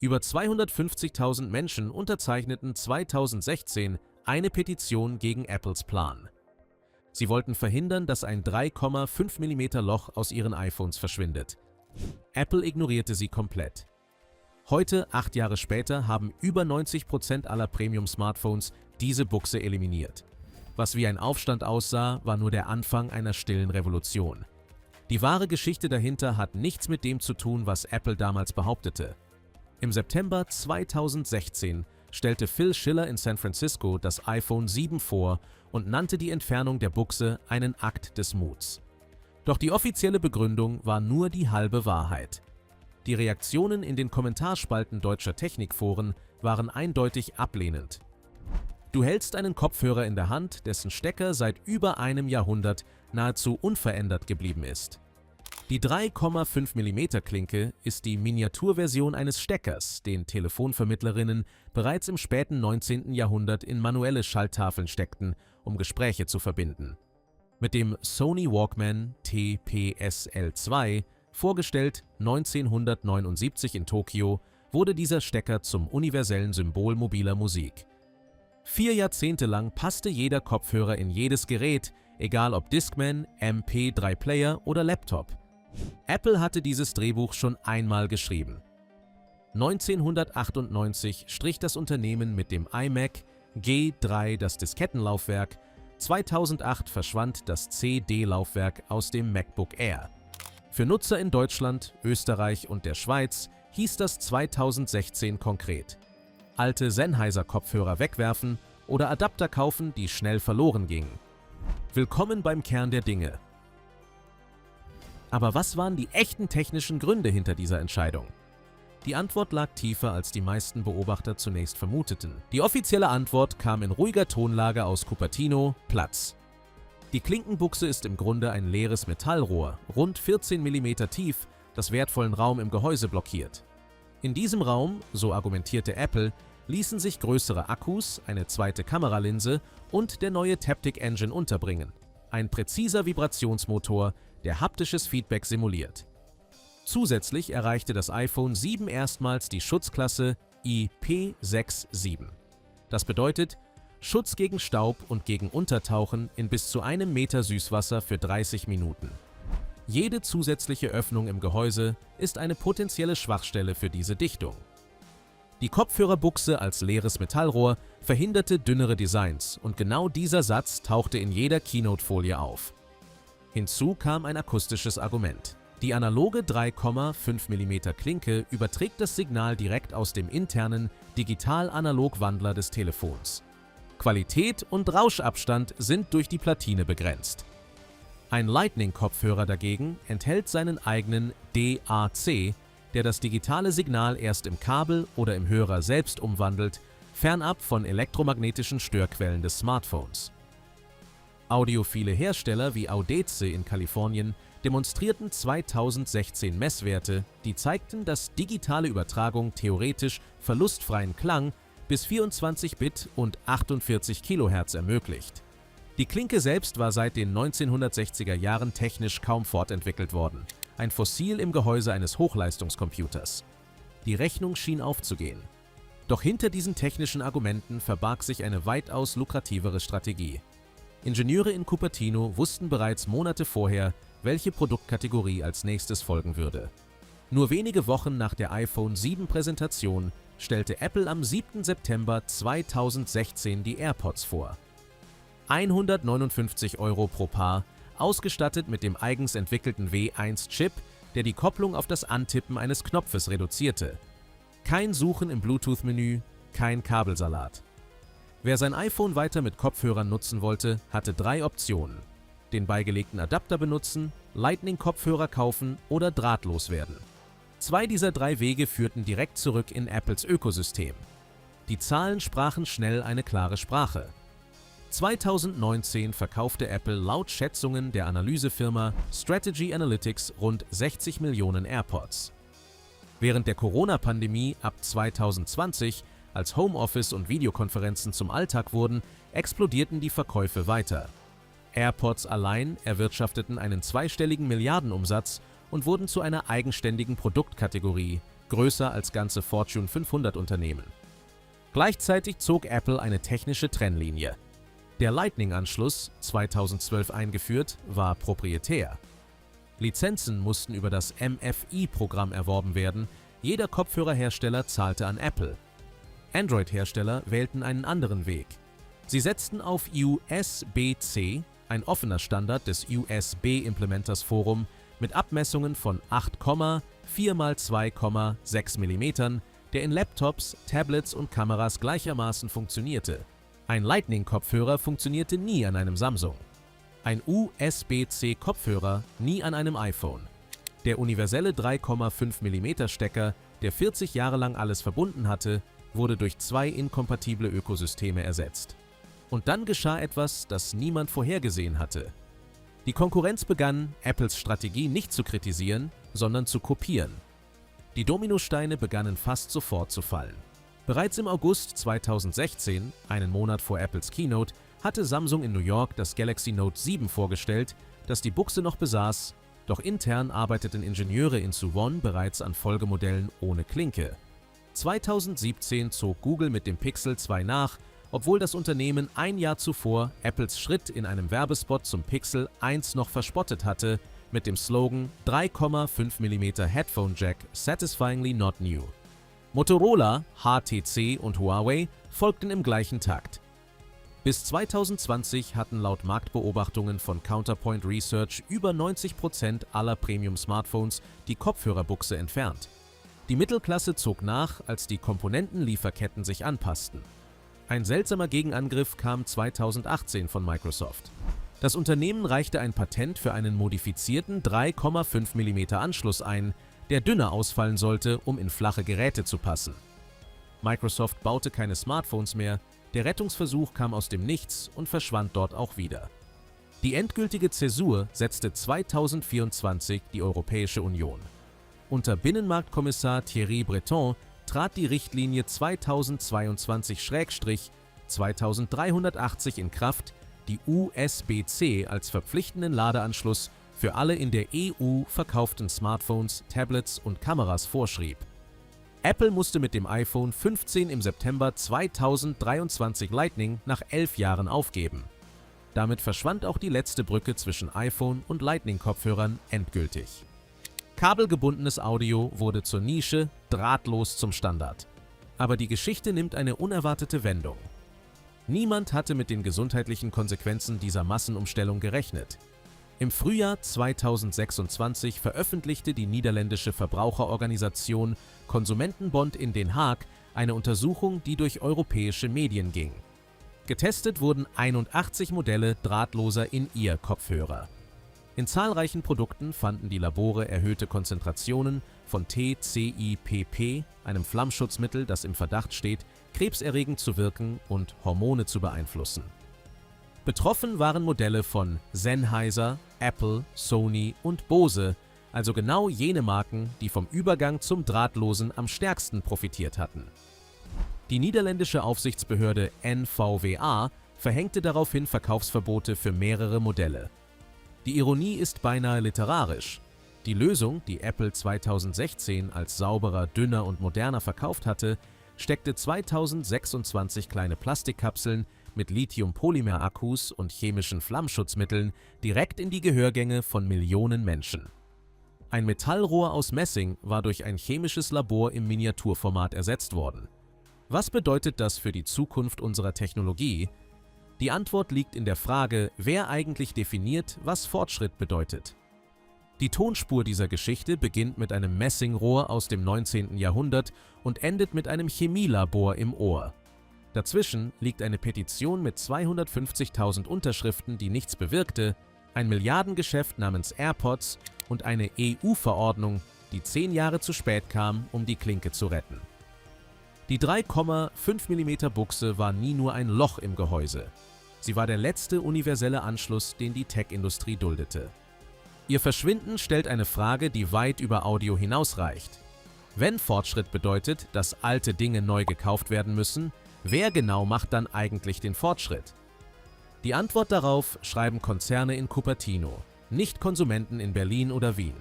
Über 250.000 Menschen unterzeichneten 2016 eine Petition gegen Apples Plan. Sie wollten verhindern, dass ein 3,5 mm Loch aus ihren iPhones verschwindet. Apple ignorierte sie komplett. Heute, 8 Jahre später, haben über 90% aller Premium-Smartphones diese Buchse eliminiert. Was wie ein Aufstand aussah, war nur der Anfang einer stillen Revolution. Die wahre Geschichte dahinter hat nichts mit dem zu tun, was Apple damals behauptete. Im September 2016 stellte Phil Schiller in San Francisco das iPhone 7 vor und nannte die Entfernung der Buchse einen Akt des Muts. Doch die offizielle Begründung war nur die halbe Wahrheit. Die Reaktionen in den Kommentarspalten deutscher Technikforen waren eindeutig ablehnend. Du hältst einen Kopfhörer in der Hand, dessen Stecker seit über einem Jahrhundert nahezu unverändert geblieben ist. Die 3,5 mm Klinke ist die Miniaturversion eines Steckers, den Telefonvermittlerinnen bereits im späten 19. Jahrhundert in manuelle Schalttafeln steckten, um Gespräche zu verbinden. Mit dem Sony Walkman TPSL2, vorgestellt 1979 in Tokio, wurde dieser Stecker zum universellen Symbol mobiler Musik. 4 Jahrzehnte lang passte jeder Kopfhörer in jedes Gerät, egal ob Discman, MP3-Player oder Laptop. Apple hatte dieses Drehbuch schon einmal geschrieben. 1998 strich das Unternehmen mit dem iMac G3 das Diskettenlaufwerk, 2008 verschwand das CD-Laufwerk aus dem MacBook Air. Für Nutzer in Deutschland, Österreich und der Schweiz hieß das 2016 konkret: alte Sennheiser-Kopfhörer wegwerfen oder Adapter kaufen, die schnell verloren gingen. Willkommen beim Kern der Dinge. Aber was waren die echten technischen Gründe hinter dieser Entscheidung? Die Antwort lag tiefer, als die meisten Beobachter zunächst vermuteten. Die offizielle Antwort kam in ruhiger Tonlage aus Cupertino: Platz. Die Klinkenbuchse ist im Grunde ein leeres Metallrohr, rund 14 mm tief, das wertvollen Raum im Gehäuse blockiert. In diesem Raum, so argumentierte Apple, ließen sich größere Akkus, eine zweite Kameralinse und der neue Taptic Engine unterbringen. Ein präziser Vibrationsmotor, der haptisches Feedback simuliert. Zusätzlich erreichte das iPhone 7 erstmals die Schutzklasse IP67. Das bedeutet Schutz gegen Staub und gegen Untertauchen in bis zu 1 Meter Süßwasser für 30 Minuten. Jede zusätzliche Öffnung im Gehäuse ist eine potenzielle Schwachstelle für diese Dichtung. Die Kopfhörerbuchse als leeres Metallrohr verhinderte dünnere Designs und genau dieser Satz tauchte in jeder Keynote-Folie auf. Hinzu kam ein akustisches Argument. Die analoge 3,5 mm Klinke überträgt das Signal direkt aus dem internen Digital-Analog-Wandler des Telefons. Qualität und Rauschabstand sind durch die Platine begrenzt. Ein Lightning-Kopfhörer dagegen enthält seinen eigenen DAC, der das digitale Signal erst im Kabel oder im Hörer selbst umwandelt, fernab von elektromagnetischen Störquellen des Smartphones. Audiophile Hersteller wie Audeze in Kalifornien demonstrierten 2016 Messwerte, die zeigten, dass digitale Übertragung theoretisch verlustfreien Klang bis 24 Bit und 48 kHz ermöglicht. Die Klinke selbst war seit den 1960er Jahren technisch kaum fortentwickelt worden, ein Fossil im Gehäuse eines Hochleistungscomputers. Die Rechnung schien aufzugehen. Doch hinter diesen technischen Argumenten verbarg sich eine weitaus lukrativere Strategie. Ingenieure in Cupertino wussten bereits Monate vorher, welche Produktkategorie als nächstes folgen würde. Nur wenige Wochen nach der iPhone 7 Präsentation stellte Apple am 7. September 2016 die AirPods vor. 159 € pro Paar, ausgestattet mit dem eigens entwickelten W1-Chip, der die Kopplung auf das Antippen eines Knopfes reduzierte. Kein Suchen im Bluetooth-Menü, kein Kabelsalat. Wer sein iPhone weiter mit Kopfhörern nutzen wollte, hatte 3 Optionen: den beigelegten Adapter benutzen, Lightning-Kopfhörer kaufen oder drahtlos werden. 2 dieser 3 Wege führten direkt zurück in Apples Ökosystem. Die Zahlen sprachen schnell eine klare Sprache. 2019 verkaufte Apple laut Schätzungen der Analysefirma Strategy Analytics rund 60 Millionen AirPods. Während der Corona-Pandemie ab 2020, als Homeoffice und Videokonferenzen zum Alltag wurden, explodierten die Verkäufe weiter. AirPods allein erwirtschafteten einen zweistelligen Milliardenumsatz und wurden zu einer eigenständigen Produktkategorie, größer als ganze Fortune 500 Unternehmen. Gleichzeitig zog Apple eine technische Trennlinie. Der Lightning-Anschluss, 2012 eingeführt, war proprietär. Lizenzen mussten über das MFI-Programm erworben werden, jeder Kopfhörerhersteller zahlte an Apple. Android-Hersteller wählten einen anderen Weg. Sie setzten auf USB-C, ein offener Standard des USB Implementers Forum mit Abmessungen von 8,4 x 2,6 mm, der in Laptops, Tablets und Kameras gleichermaßen funktionierte. Ein Lightning-Kopfhörer funktionierte nie an einem Samsung. Ein USB-C-Kopfhörer nie an einem iPhone. Der universelle 3,5 mm Stecker, der 40 Jahre lang alles verbunden hatte, wurde durch 2 inkompatible Ökosysteme ersetzt. Und dann geschah etwas, das niemand vorhergesehen hatte. Die Konkurrenz begann, Apples Strategie nicht zu kritisieren, sondern zu kopieren. Die Dominosteine begannen fast sofort zu fallen. Bereits im August 2016, einen Monat vor Apples Keynote, hatte Samsung in New York das Galaxy Note 7 vorgestellt, das die Buchse noch besaß, doch intern arbeiteten Ingenieure in Suwon bereits an Folgemodellen ohne Klinke. 2017 zog Google mit dem Pixel 2 nach, obwohl das Unternehmen ein Jahr zuvor Apples Schritt in einem Werbespot zum Pixel 1 noch verspottet hatte, mit dem Slogan 3,5 mm Headphone Jack satisfyingly not new. Motorola, HTC und Huawei folgten im gleichen Takt. Bis 2020 hatten laut Marktbeobachtungen von Counterpoint Research über 90% aller Premium-Smartphones die Kopfhörerbuchse entfernt. Die Mittelklasse zog nach, als die Komponentenlieferketten sich anpassten. Ein seltsamer Gegenangriff kam 2018 von Microsoft. Das Unternehmen reichte ein Patent für einen modifizierten 3,5 mm Anschluss ein, der dünner ausfallen sollte, um in flache Geräte zu passen. Microsoft baute keine Smartphones mehr, der Rettungsversuch kam aus dem Nichts und verschwand dort auch wieder. Die endgültige Zäsur setzte 2024 die Europäische Union. Unter Binnenmarktkommissar Thierry Breton trat die Richtlinie 2022/2380 in Kraft, die USB-C als verpflichtenden Ladeanschluss für alle in der EU verkauften Smartphones, Tablets und Kameras vorschrieb. Apple musste mit dem iPhone 15 im September 2023 Lightning nach 11 Jahren aufgeben. Damit verschwand auch die letzte Brücke zwischen iPhone und Lightning-Kopfhörern endgültig. Kabelgebundenes Audio wurde zur Nische, drahtlos zum Standard. Aber die Geschichte nimmt eine unerwartete Wendung. Niemand hatte mit den gesundheitlichen Konsequenzen dieser Massenumstellung gerechnet. Im Frühjahr 2026 veröffentlichte die niederländische Verbraucherorganisation Consumentenbond in Den Haag eine Untersuchung, die durch europäische Medien ging. Getestet wurden 81 Modelle drahtloser In-Ear-Kopfhörer. In zahlreichen Produkten fanden die Labore erhöhte Konzentrationen von TCIPP, einem Flammschutzmittel, das im Verdacht steht, krebserregend zu wirken und Hormone zu beeinflussen. Betroffen waren Modelle von Sennheiser, Apple, Sony und Bose, also genau jene Marken, die vom Übergang zum Drahtlosen am stärksten profitiert hatten. Die niederländische Aufsichtsbehörde NVWA verhängte daraufhin Verkaufsverbote für mehrere Modelle. Die Ironie ist beinahe literarisch. Die Lösung, die Apple 2016 als sauberer, dünner und moderner verkauft hatte, steckte 2026 kleine Plastikkapseln mit Lithium-Polymer-Akkus und chemischen Flammschutzmitteln direkt in die Gehörgänge von Millionen Menschen. Ein Metallrohr aus Messing war durch ein chemisches Labor im Miniaturformat ersetzt worden. Was bedeutet das für die Zukunft unserer Technologie? Die Antwort liegt in der Frage, wer eigentlich definiert, was Fortschritt bedeutet. Die Tonspur dieser Geschichte beginnt mit einem Messingrohr aus dem 19. Jahrhundert und endet mit einem Chemielabor im Ohr. Dazwischen liegt eine Petition mit 250.000 Unterschriften, die nichts bewirkte, ein Milliardengeschäft namens AirPods und eine EU-Verordnung, die 10 Jahre zu spät kam, um die Klinke zu retten. Die 3,5 mm Buchse war nie nur ein Loch im Gehäuse. Sie war der letzte universelle Anschluss, den die Tech-Industrie duldete. Ihr Verschwinden stellt eine Frage, die weit über Audio hinausreicht. Wenn Fortschritt bedeutet, dass alte Dinge neu gekauft werden müssen, wer genau macht dann eigentlich den Fortschritt? Die Antwort darauf schreiben Konzerne in Cupertino, nicht Konsumenten in Berlin oder Wien.